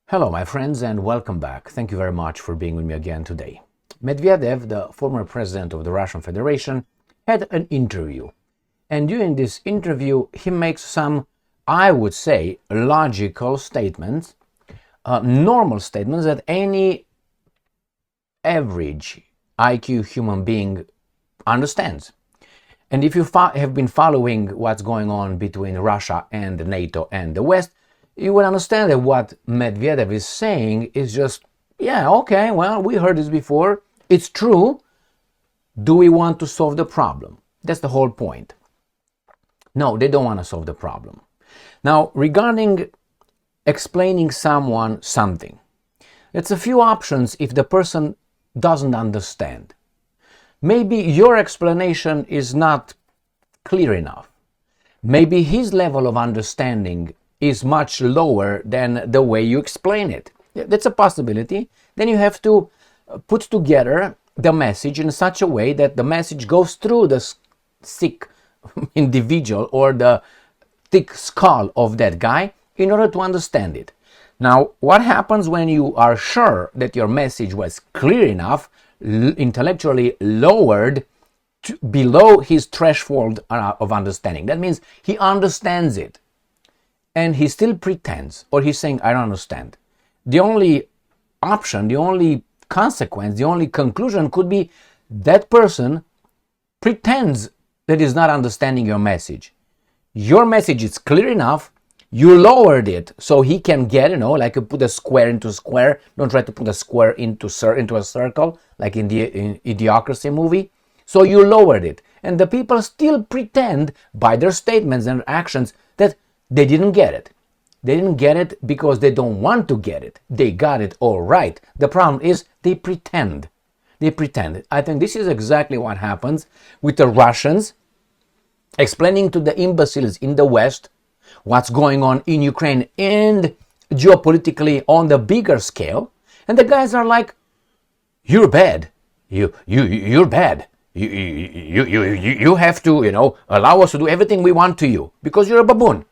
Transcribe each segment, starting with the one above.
Hello, my friends, and welcome back. Thank you very much for being with me again today. Medvedev, the former president of the Russian Federation, had an interview. And during this interview, he makes some, I would say, logical statements, normal statements that any average IQ human being understands. And if you have been following what's going on between Russia and NATO and the West, you will understand that what Medvedev is saying is just, yeah, okay, well, we heard this before. It's true. Do we want to solve the problem? That's the whole point. No, they don't want to solve the problem. Now, regarding explaining someone something, it's a few options if the person doesn't understand. Maybe your explanation is not clear enough. Maybe his level of understanding is much lower than the way you explain it. That's a possibility. Then you have to put together the message in such a way that the message goes through the sick individual or the thick skull of that guy in order to understand it. Now, what happens when you are sure that your message was clear enough, intellectually lowered below his threshold of understanding? That means he understands it, and he still pretends, or he's saying, I don't understand. The only option, the only consequence, the only conclusion could be that person pretends that he's not understanding your message. Your message is clear enough, you lowered it so he can get, like you put a square into a square. Don't try to put a square into a circle, like in the Idiocracy movie. So you lowered it. And the people still pretend by their statements and actions that they didn't get it. They didn't get it because they don't want to get it. They got it all right. The problem is they pretend. They pretend. I think this is exactly what happens with the Russians explaining to the imbeciles in the West what's going on in Ukraine and geopolitically on the bigger scale. And the guys are like, you're bad. You're bad. You have to, allow us to do everything we want to you because you're a baboon.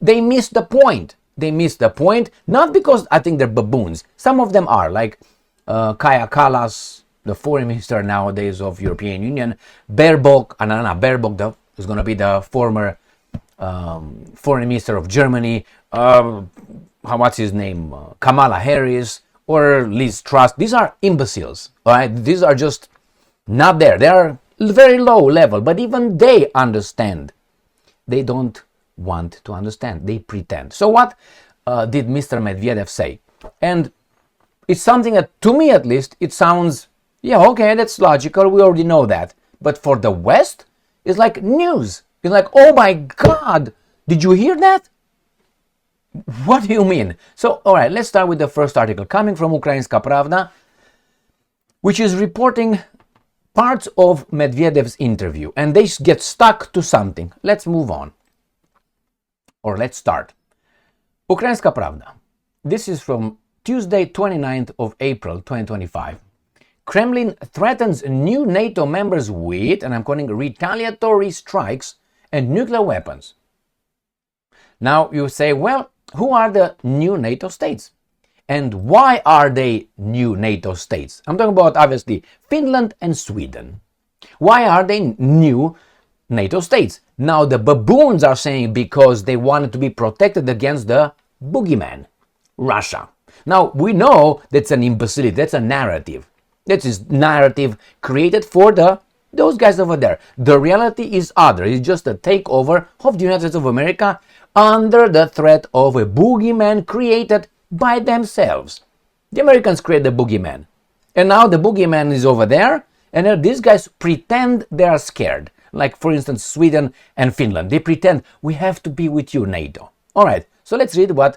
They miss the point. They miss the point, not because I think they're baboons. Some of them are, like Kaja Kallas, the foreign minister nowadays of European Union, Baerbock, Baerbock is going to be the former foreign minister of Germany, what's his name, Kamala Harris, or Liz Truss. These are imbeciles, right? These are just not there. They are very low level, but even they understand. They don't want to understand. They pretend. So what did Mr. Medvedev say? And it's something that, to me at least, it sounds, yeah, okay, that's logical. We already know that. But for the West, it's like news. It's like, oh my God, did you hear that? What do you mean? So, all right, let's start with the first article coming from Ukrainska Pravda, which is reporting parts of Medvedev's interview, and they get stuck to something. Let's move on. Or let's start. Ukrainska Pravda. This is from Tuesday, 29th of April, 2025. Kremlin threatens new NATO members with, and I'm calling retaliatory strikes and nuclear weapons. Now you say, well, who are the new NATO states? And why are they new NATO states? I'm talking about, obviously, Finland and Sweden. Why are they new NATO states? Now the baboons are saying because they wanted to be protected against the boogeyman, Russia. Now we know that's an imbecility, that's a narrative. That's a narrative created for those guys over there. The reality is other. It's just a takeover of the United States of America under the threat of a boogeyman created by themselves. The Americans create the boogeyman. And now the boogeyman is over there, and these guys pretend they are scared. Like, for instance, Sweden and Finland. They pretend, we have to be with you, NATO. All right, so let's read what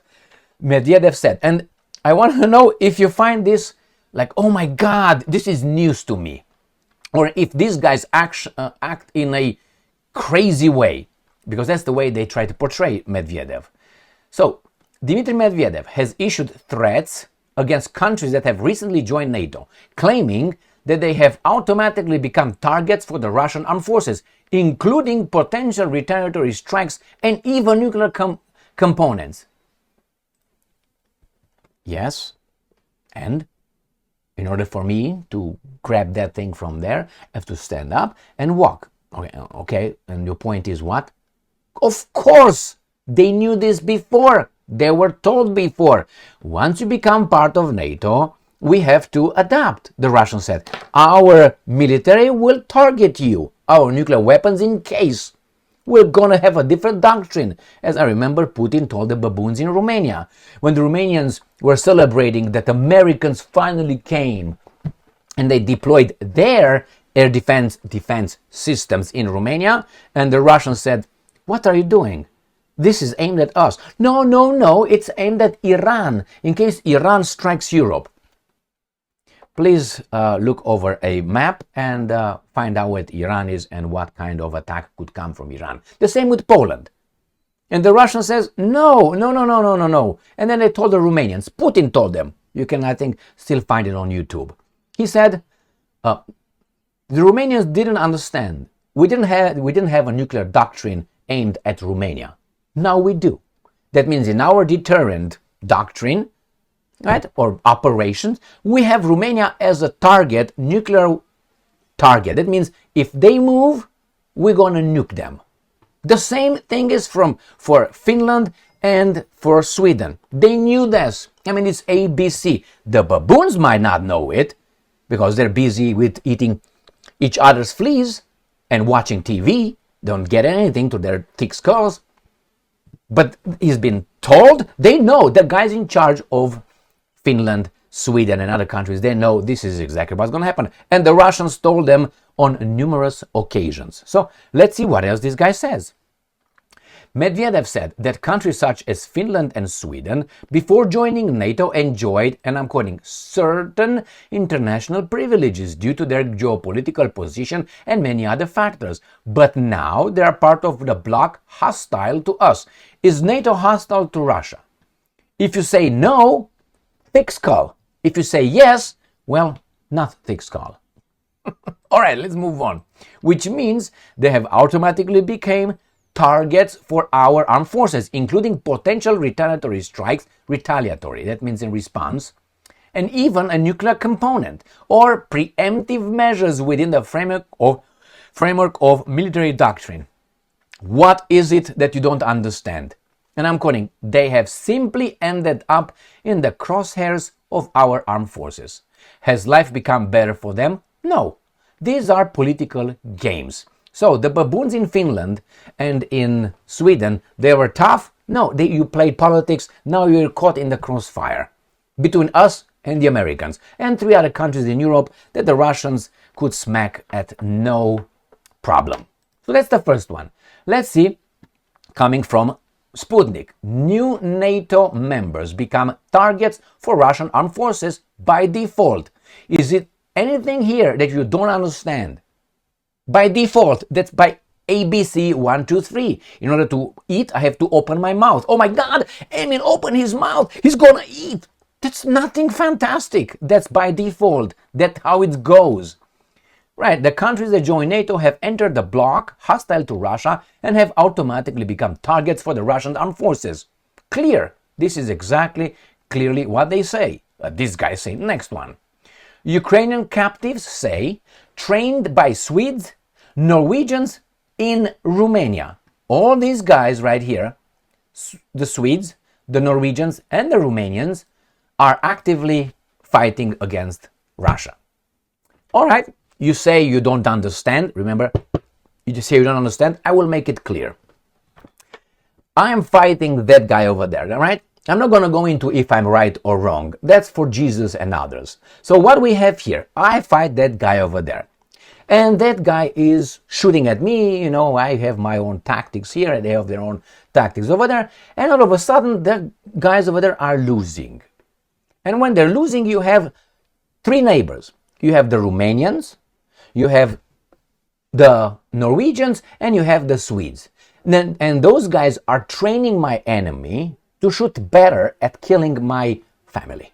Medvedev said. And I want to know if you find this like, oh my God, this is news to me. Or if these guys act in a crazy way, because that's the way they try to portray Medvedev. So, Dmitry Medvedev has issued threats against countries that have recently joined NATO, claiming that they have automatically become targets for the Russian armed forces, including potential retaliatory strikes and even nuclear components. Yes. And in order for me to grab that thing from there, I have to stand up and walk. Okay. And your point is what? Of course, they knew this before. They were told before. Once you become part of NATO, we have to adapt, the Russians said. Our military will target you. Our nuclear weapons in case. We're going to have a different doctrine. As I remember, Putin told the baboons in Romania. When the Romanians were celebrating that Americans finally came and they deployed their air defense systems in Romania, and the Russians said, "What are you doing? This is aimed at us." No, it's aimed at Iran, in case Iran strikes Europe. Please look over a map and find out what Iran is and what kind of attack could come from Iran. The same with Poland. And the Russian says, no. And then they told the Romanians, Putin told them, you can, I think, still find it on YouTube. He said, the Romanians didn't understand. We didn't have a nuclear doctrine aimed at Romania. Now we do. That means in our deterrent doctrine, right, or operations, we have Romania as a target, nuclear target. That means if they move, we're going to nuke them. The same thing is for Finland and for Sweden. They knew this. I mean, it's ABC. The baboons might not know it because they're busy with eating each other's fleas and watching TV. Don't get anything to their thick skulls. But he's been told, they know, the guys in charge of Finland, Sweden, and other countries, they know this is exactly what's going to happen. And the Russians told them on numerous occasions. So let's see what else this guy says. Medvedev said that countries such as Finland and Sweden, before joining NATO, enjoyed, and I'm quoting, certain international privileges due to their geopolitical position and many other factors. But now they are part of the bloc hostile to us. Is NATO hostile to Russia? If you say no, thick skull. If you say yes, well, not thick skull. All right, let's move on. Which means they have automatically become targets for our armed forces, including potential retaliatory strikes, retaliatory, that means in response, and even a nuclear component, or preemptive measures within the framework of military doctrine. What is it that you don't understand? And I'm quoting, they have simply ended up in the crosshairs of our armed forces. Has life become better for them? No. These are political games. So the baboons in Finland and in Sweden, they were tough. No, you played politics. Now you're caught in the crossfire between us and the Americans and 3 other countries in Europe that the Russians could smack at no problem. So that's the first one. Let's see, coming from Sputnik, new NATO members become targets for Russian armed forces by default. Is it anything here that you don't understand? By default, that's by ABC 1, 2, 3. In order to eat, I have to open my mouth. Oh my God, Emin, open his mouth. He's gonna eat. That's nothing fantastic. That's by default. That's how it goes. Right, the countries that join NATO have entered the bloc hostile to Russia and have automatically become targets for the Russian armed forces. Clear. This is exactly clearly what they say. This guy say next one. Ukrainian captives say trained by Swedes, Norwegians in Romania. All these guys right here, the Swedes, the Norwegians, and the Romanians, are actively fighting against Russia. All right, you say you don't understand. Remember, you just say you don't understand. I will make it clear. I am fighting that guy over there, all right? I'm not going to go into if I'm right or wrong. That's for Jesus and others. So what we have here, I fight that guy over there. And that guy is shooting at me, you know, I have my own tactics here, and they have their own tactics over there. And all of a sudden, the guys over there are losing. And when they're losing, you have 3 neighbors. You have the Romanians, you have the Norwegians, and you have the Swedes. And those guys are training my enemy to shoot better at killing my family.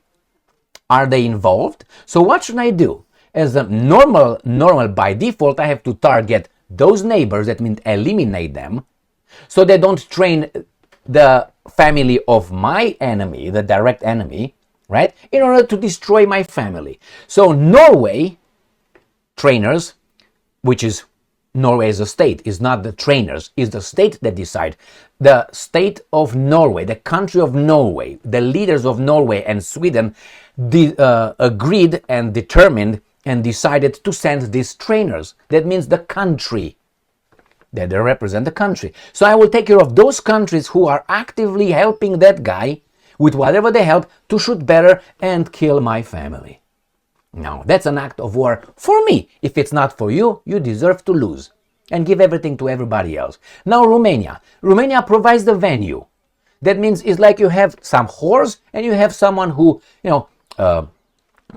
Are they involved? So what should I do? As a normal by default, I have to target those neighbors, that means eliminate them, so they don't train the family of my enemy, the direct enemy, right? In order to destroy my family. So Norway trainers, which is Norway as a state, is not the trainers, is the state that decide. The state of Norway, the country of Norway, the leaders of Norway and Sweden agreed and determined and decided to send these trainers. That means the country, that they represent the country. So I will take care of those countries who are actively helping that guy with whatever they help to shoot better and kill my family. Now, that's an act of war for me. If it's not for you, you deserve to lose and give everything to everybody else. Now, Romania. Romania provides the venue. That means it's like you have some whores and you have someone who,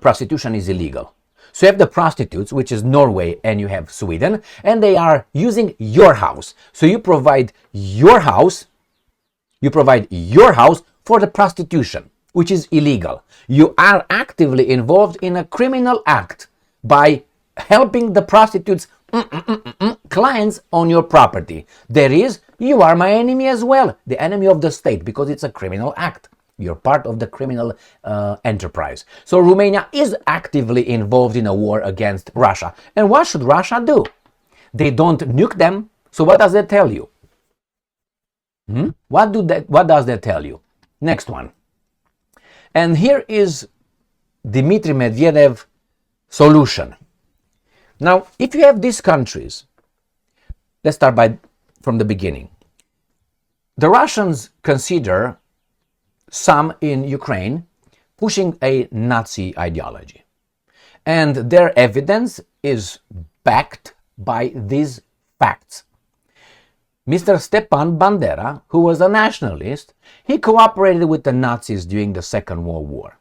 prostitution is illegal. So you have the prostitutes, which is Norway, and you have Sweden, and they are using your house. So you provide your house for the prostitution, which is illegal. You are actively involved in a criminal act by helping the prostitutes' clients on your property. That is, you are my enemy as well, the enemy of the state, because it's a criminal act. You're part of the criminal enterprise. So Romania is actively involved in a war against Russia. And what should Russia do? They don't nuke them. So what does that tell you? What does that tell you? Next one. And here is Dmitry Medvedev solution. Now, if you have these countries, let's start from the beginning. The Russians consider some in Ukraine pushing a Nazi ideology. And their evidence is backed by these facts. Mr. Stepan Bandera, who was a nationalist, he cooperated with the Nazis during the Second World War.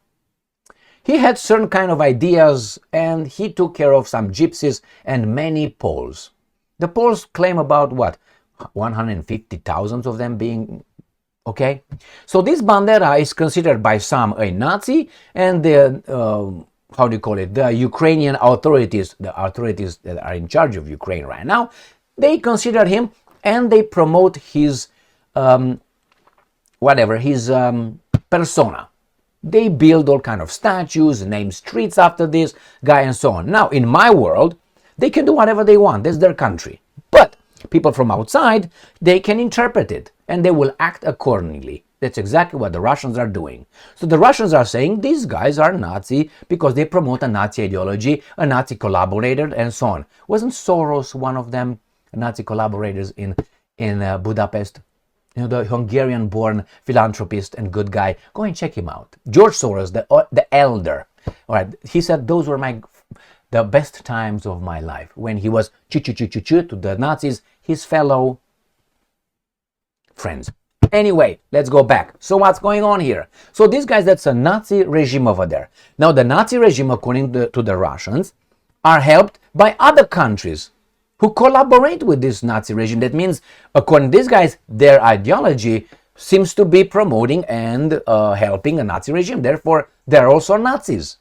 He had certain kind of ideas and he took care of some gypsies and many Poles. The Poles claim about 150,000 of them being okay. So this Bandera is considered by some a Nazi, and the the Ukrainian authorities, the authorities that are in charge of Ukraine right now, they consider him and they promote his persona. They build all kind of statues, name streets after this guy and so on. Now, in my world, they can do whatever they want. That's their country. But people from outside, they can interpret it and they will act accordingly. That's exactly what the Russians are doing. So the Russians are saying these guys are Nazi because they promote a Nazi ideology, a Nazi collaborator, and so on. Wasn't Soros one of them, Nazi collaborators in Budapest? The Hungarian-born philanthropist and good guy. Go and check him out. George Soros, the elder. All right, he said those were the best times of my life when he was to the Nazis, his fellow friends. Anyway, let's go back. So what's going on here? So these guys, that's a Nazi regime over there. Now the Nazi regime, according to the Russians, are helped by other countries who collaborate with this Nazi regime. That means, according to these guys, their ideology seems to be promoting and helping a Nazi regime. Therefore, they're also Nazis.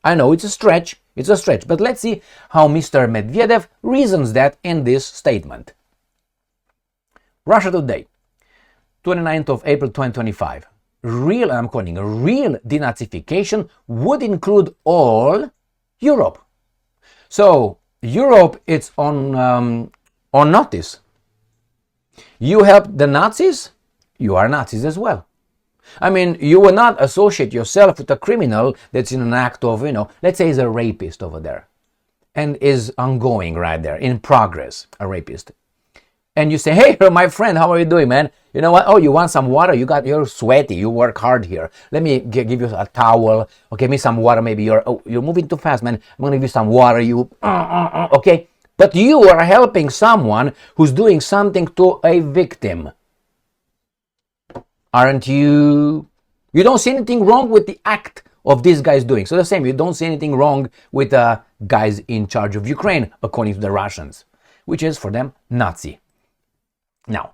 I know it's a stretch, but let's see how Mr. Medvedev reasons that in this statement. Russia Today, 29th of April 2025. Real denazification would include all Europe. So, Europe, it's on notice. You help the Nazis, you are Nazis as well. I mean, you will not associate yourself with a criminal that's in an act of, let's say he's a rapist over there and is ongoing right there, in progress, a rapist. And you say, hey, my friend, how are you doing, man? You know what? Oh, you want some water? You're sweaty. You work hard here. Let me give you a towel. Okay, give me some water. Maybe you're moving too fast, man. I'm going to give you some water. Okay. But you are helping someone who's doing something to a victim. Aren't you? You don't see anything wrong with the act of these guys doing. So the same, you don't see anything wrong with the guys in charge of Ukraine, according to the Russians, which is for them Nazi. Now,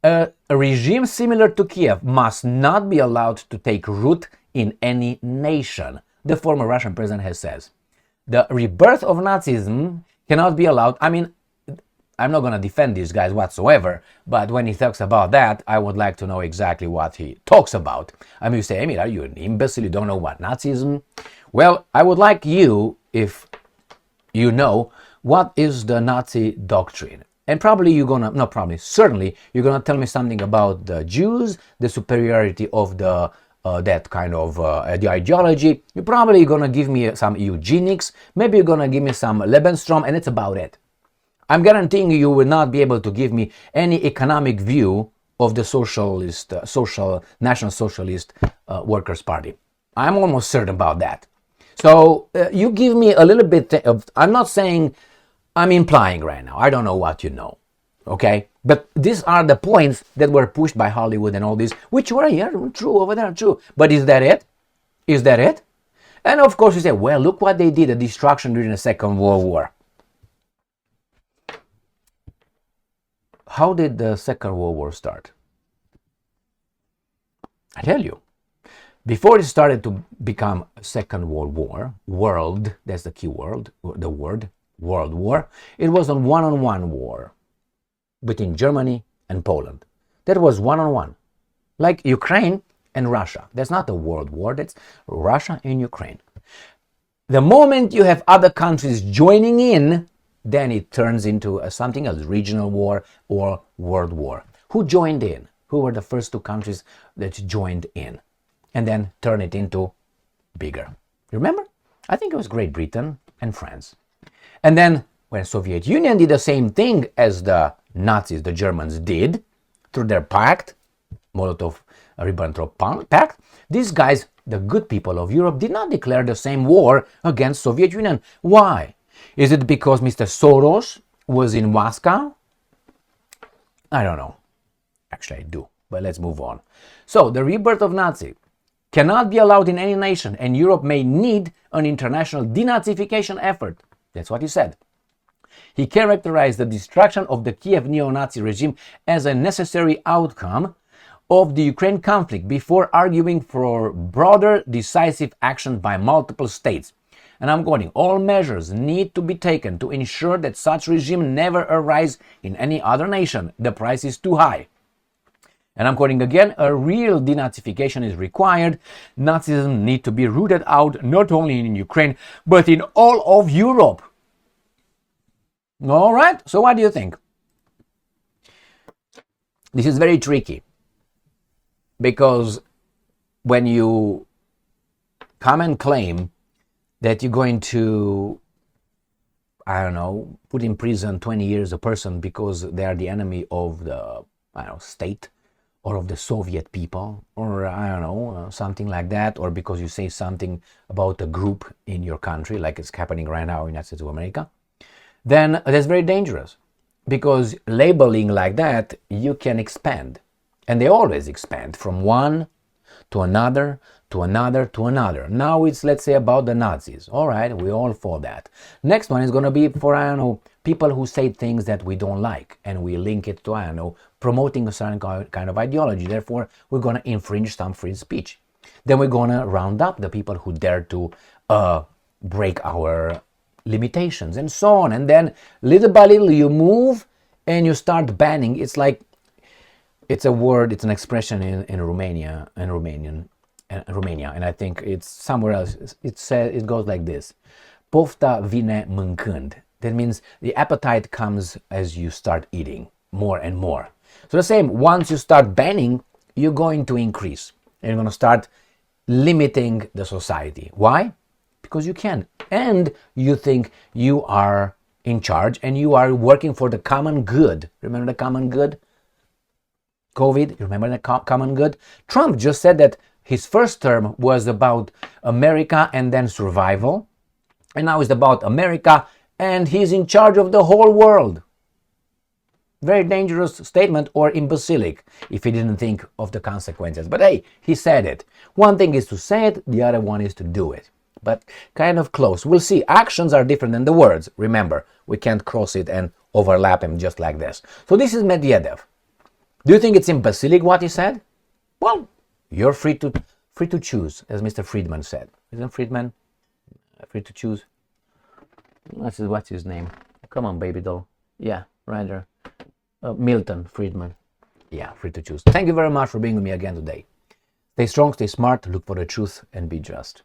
a regime similar to Kiev must not be allowed to take root in any nation, the former Russian president has said. The rebirth of Nazism cannot be allowed. I mean, I'm not going to defend these guys whatsoever, but when he talks about that, I would like to know exactly what he talks about. I mean, you say, Emil, are you an imbecile? You don't know what Nazism? Well, I would like you, if you know, what is the Nazi doctrine? And probably you're gonna, not probably, certainly, you're gonna tell me something about the Jews, the superiority of the that kind of the ideology. You're probably gonna give me some eugenics, maybe you're gonna give me some Lebensraum, and it's about it. I'm guaranteeing you will not be able to give me any economic view of the socialist, National Socialist Workers' Party. I'm almost certain about that. So you give me a little bit of, I'm not saying, I'm implying right now. I don't know what you know, okay? But these are the points that were pushed by Hollywood and all this, which were here, true, over there, true. But is that it? Is that it? And of course you say, well, look what they did, the destruction during the Second World War. How did the Second World War start? I tell you. Before it started to become a Second World War, world, that's the key word, the word, World War, it was a one-on-one war between Germany and Poland. That was one-on-one, like Ukraine and Russia. That's not a world war, that's Russia and Ukraine. The moment you have other countries joining in, then it turns into something else, regional war or world war. Who joined in? Who were the first two countries that joined in? And then turn it into bigger. You remember? I think it was Great Britain and France. And then when Soviet Union did the same thing as the Nazis, the Germans did, through their pact, Molotov-Ribbentrop Pact, these guys, the good people of Europe, did not declare the same war against Soviet Union. Why? Is it because Mr. Soros was in Moscow? I don't know. Actually, I do, but let's move on. So, the rebirth of Nazi cannot be allowed in any nation, and Europe may need an international denazification effort. That's what he said. He characterized the destruction of the Kiev neo-Nazi regime as a necessary outcome of the Ukraine conflict before arguing for broader decisive action by multiple states. And I'm quoting, all measures need to be taken to ensure that such regime never arise in any other nation. The price is too high. And I'm quoting again, a real denazification is required. Nazism needs to be rooted out not only in Ukraine, but in all of Europe. All right, so what do you think? This is very tricky, because when you come and claim that you're going to, I don't know, put in prison 20 years a person because they are the enemy of the, I don't know, state, or of the Soviet people, or I don't know, something like that, or because you say something about a group in your country, like it's happening right now in the United States of America, then that's very dangerous, because labeling like that, you can expand. And they always expand from one to another, to another, to another. Now it's, let's say, about the Nazis. All right, we all for that. Next one is going to be for, I don't know, people who say things that we don't like, and we link it to, I don't know, promoting a certain kind of ideology. Therefore, we're going to infringe some free speech. Then we're going to round up the people who dare to break our limitations and so on. And then little by little you move and you start banning. It's like, it's a word, it's an expression in Romania and Romanian, Romania, and I think it's somewhere else. It goes like this: Pofta vine mâncând. That means the appetite comes as you start eating more and more. So the same, once you start banning, you're going to increase. And you're going to start limiting the society. Why? Because you can. And you think you are in charge and you are working for the common good. Remember the common good? COVID, you remember the common good? Trump just said that his first term was about America and then survival. And now it's about America and he's in charge of the whole world. Very dangerous statement, or imbecilic if he didn't think of the consequences. But hey, he said it. One thing is to say it, the other one is to do it. But kind of close. We'll see. Actions are different than the words. Remember, we can't cross it and overlap him just like this. So this is Medvedev. Do you think it's imbecilic what he said? Well, you're free to choose, as Mr. Friedman said. Isn't Friedman free to choose? What's his name? Come on, baby doll. Yeah, rather. Milton Friedman. Yeah, free to choose. Thank you very much for being with me again today. Stay strong, stay smart, look for the truth, and be just.